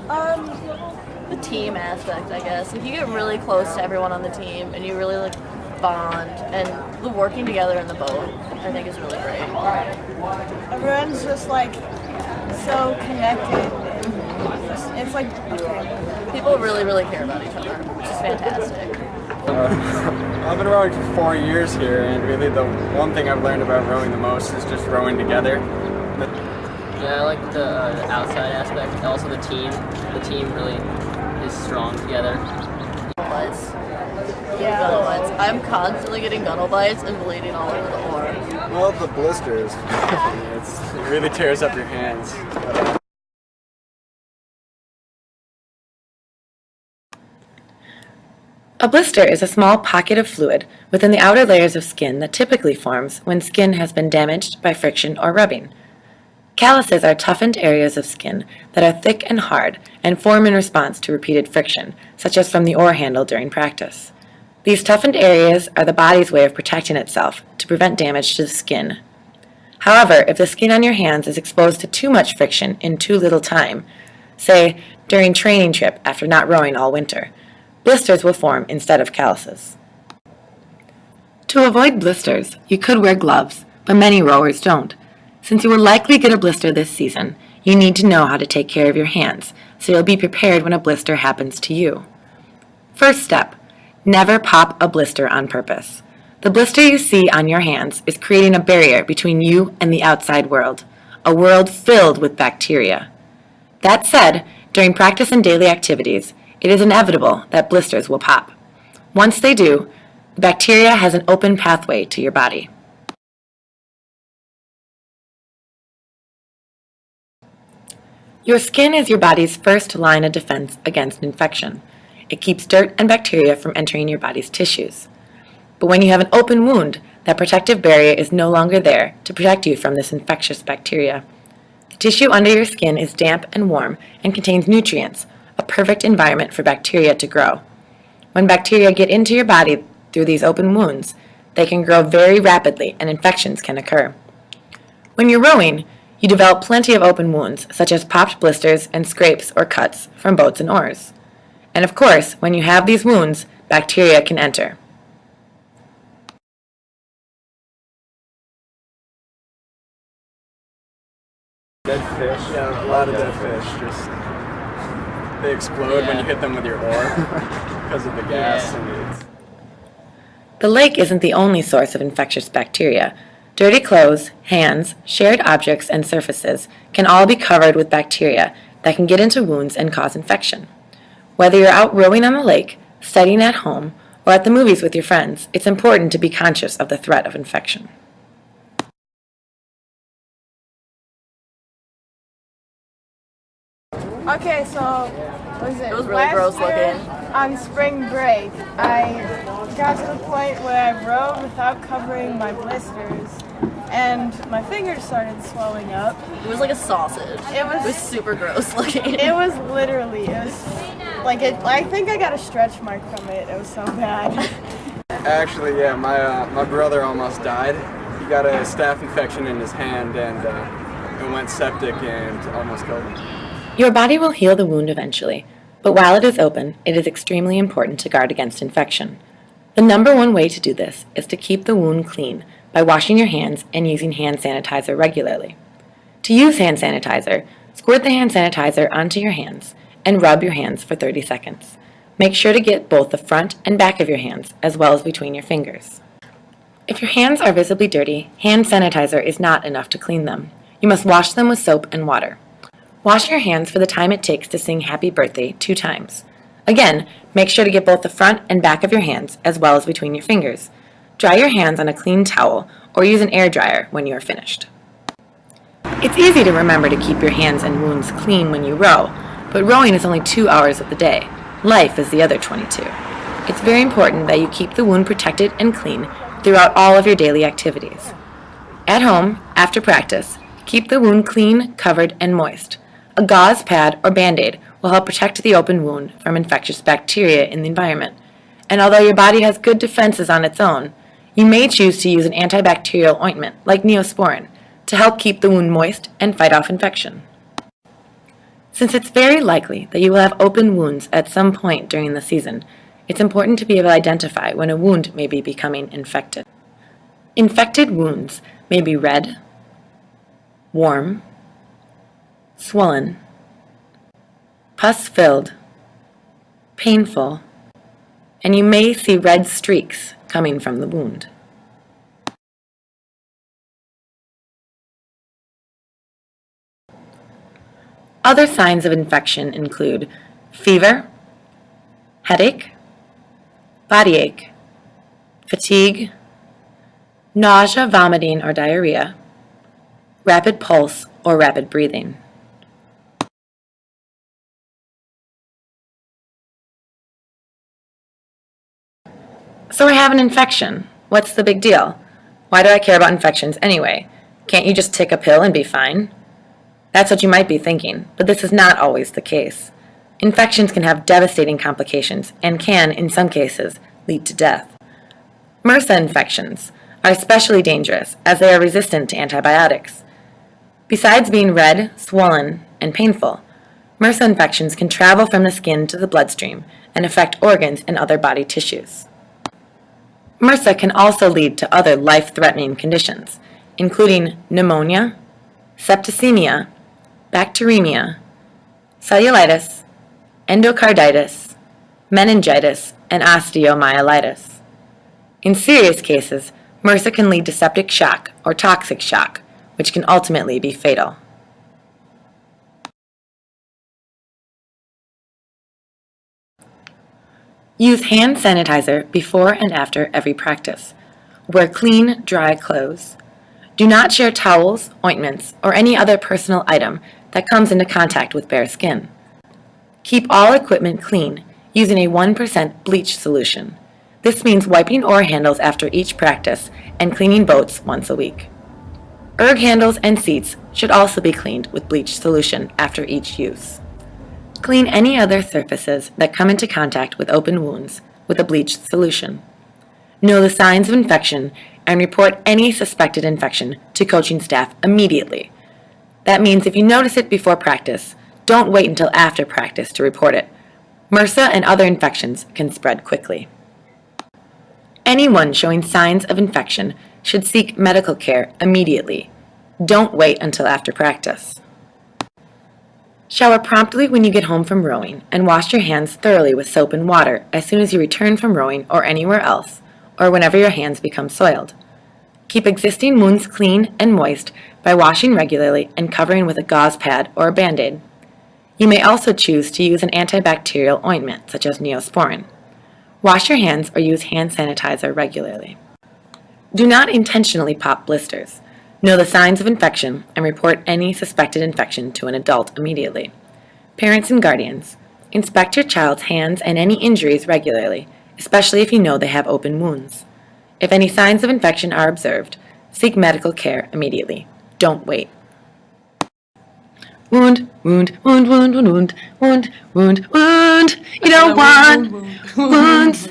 Um, the team aspect, I guess. If you get really close to everyone on the team and you really like bond and the working together in the boat, I think is really great. Everyone's just like so connected. It's like a family. People really, really care about each other, which is fantastic. I've been rowing for 4 years here, and really the one thing I've learned about rowing the most is just rowing together. Yeah, I like the outside aspect, also the team. The team really is strong together. Bites. Yeah. Gunnel bites. I'm constantly getting gunnel bites and bleeding all over the oar. Well, the blisters, it really tears up your hands. A blister is a small pocket of fluid within the outer layers of skin that typically forms when skin has been damaged by friction or rubbing. Calluses are toughened areas of skin that are thick and hard and form in response to repeated friction, such as from the oar handle during practice. These toughened areas are the body's way of protecting itself to prevent damage to the skin. However, if the skin on your hands is exposed to too much friction in too little time, say during training trip after not rowing all winter, blisters will form instead of calluses. To avoid blisters, you could wear gloves, but many rowers don't. Since you will likely get a blister this season, you need to know how to take care of your hands, so you'll be prepared when a blister happens to you. First step, never pop a blister on purpose. The blister you see on your hands is creating a barrier between you and the outside world, a world filled with bacteria. That said, during practice and daily activities, it is inevitable that blisters will pop. Once they do, the bacteria has an open pathway to your body. Your skin is your body's first line of defense against infection. It keeps dirt and bacteria from entering your body's tissues. But when you have an open wound, that protective barrier is no longer there to protect you from this infectious bacteria. The tissue under your skin is damp and warm and contains nutrients, a perfect environment for bacteria to grow. When bacteria get into your body through these open wounds, they can grow very rapidly and infections can occur. When you're rowing, you develop plenty of open wounds, such as popped blisters and scrapes or cuts from boats and oars. And of course, when you have these wounds, bacteria can enter. Dead fish, yeah, a lot of dead fish. They explode when you hit them with your oar because of the gas. And The lake isn't the only source of infectious bacteria. Dirty clothes, hands, shared objects, and surfaces can all be covered with bacteria that can get into wounds and cause infection. Whether you're out rowing on the lake, studying at home, or at the movies with your friends, it's important to be conscious of the threat of infection. Okay, so what was it? It was really gross year, looking. On spring break, I got to the point where I rowed without covering my blisters, and my fingers started swelling up. It was like a sausage. It was super gross looking. It was like I think I got a stretch mark from it. It was so bad. actually, yeah, my brother almost died. He got a staph infection in his hand and it went septic and almost killed him. Your body will heal the wound eventually, but while it is open, it is extremely important to guard against infection. The number one way to do this is to keep the wound clean by washing your hands and using hand sanitizer regularly. To use hand sanitizer, squirt the hand sanitizer onto your hands and rub your hands for 30 seconds. Make sure to get both the front and back of your hands, as well as between your fingers. If your hands are visibly dirty, hand sanitizer is not enough to clean them. You must wash them with soap and water. Wash your hands for the time it takes to sing Happy Birthday 2 times. Again, make sure to get both the front and back of your hands, as well as between your fingers. Dry your hands on a clean towel, or use an air dryer when you are finished. It's easy to remember to keep your hands and wounds clean when you row, but rowing is only 2 hours of the day. Life is the other 22. It's very important that you keep the wound protected and clean throughout all of your daily activities. At home, after practice, keep the wound clean, covered, and moist. A gauze pad or Band-Aid will help protect the open wound from infectious bacteria in the environment. And although your body has good defenses on its own, you may choose to use an antibacterial ointment like Neosporin to help keep the wound moist and fight off infection. Since it's very likely that you will have open wounds at some point during the season, it's important to be able to identify when a wound may be becoming infected. Infected wounds may be red, warm, swollen, pus-filled, painful, and you may see red streaks coming from the wound. Other signs of infection include fever, headache, body ache, fatigue, nausea, vomiting, or diarrhea, rapid pulse, or rapid breathing. So I have an infection. What's the big deal? Why do I care about infections anyway? Can't you just take a pill and be fine? That's what you might be thinking, but this is not always the case. Infections can have devastating complications and can, in some cases, lead to death. MRSA infections are especially dangerous as they are resistant to antibiotics. Besides being red, swollen, and painful, MRSA infections can travel from the skin to the bloodstream and affect organs and other body tissues. MRSA can also lead to other life-threatening conditions, including pneumonia, septicemia, bacteremia, cellulitis, endocarditis, meningitis, and osteomyelitis. In serious cases, MRSA can lead to septic shock or toxic shock, which can ultimately be fatal. Use hand sanitizer before and after every practice. Wear clean, dry clothes. Do not share towels, ointments, or any other personal item that comes into contact with bare skin. Keep all equipment clean using a 1% bleach solution. This means wiping oar handles after each practice and cleaning boats once a week. Erg handles and seats should also be cleaned with bleach solution after each use. Clean any other surfaces that come into contact with open wounds with a bleach solution. Know the signs of infection and report any suspected infection to coaching staff immediately. That means if you notice it before practice, don't wait until after practice to report it. MRSA and other infections can spread quickly. Anyone showing signs of infection should seek medical care immediately. Don't wait until after practice. Shower promptly when you get home from rowing and wash your hands thoroughly with soap and water as soon as you return from rowing or anywhere else, or whenever your hands become soiled. Keep existing wounds clean and moist by washing regularly and covering with a gauze pad or a Band-Aid. You may also choose to use an antibacterial ointment such as Neosporin. Wash your hands or use hand sanitizer regularly. Do not intentionally pop blisters. Know the signs of infection and report any suspected infection to an adult immediately. Parents and guardians, inspect your child's hands and any injuries regularly, especially if you know they have open wounds. If any signs of infection are observed, seek medical care immediately. Don't wait. Wound, wound, wound, wound, wound, wound, wound, wound. You don't want wounds.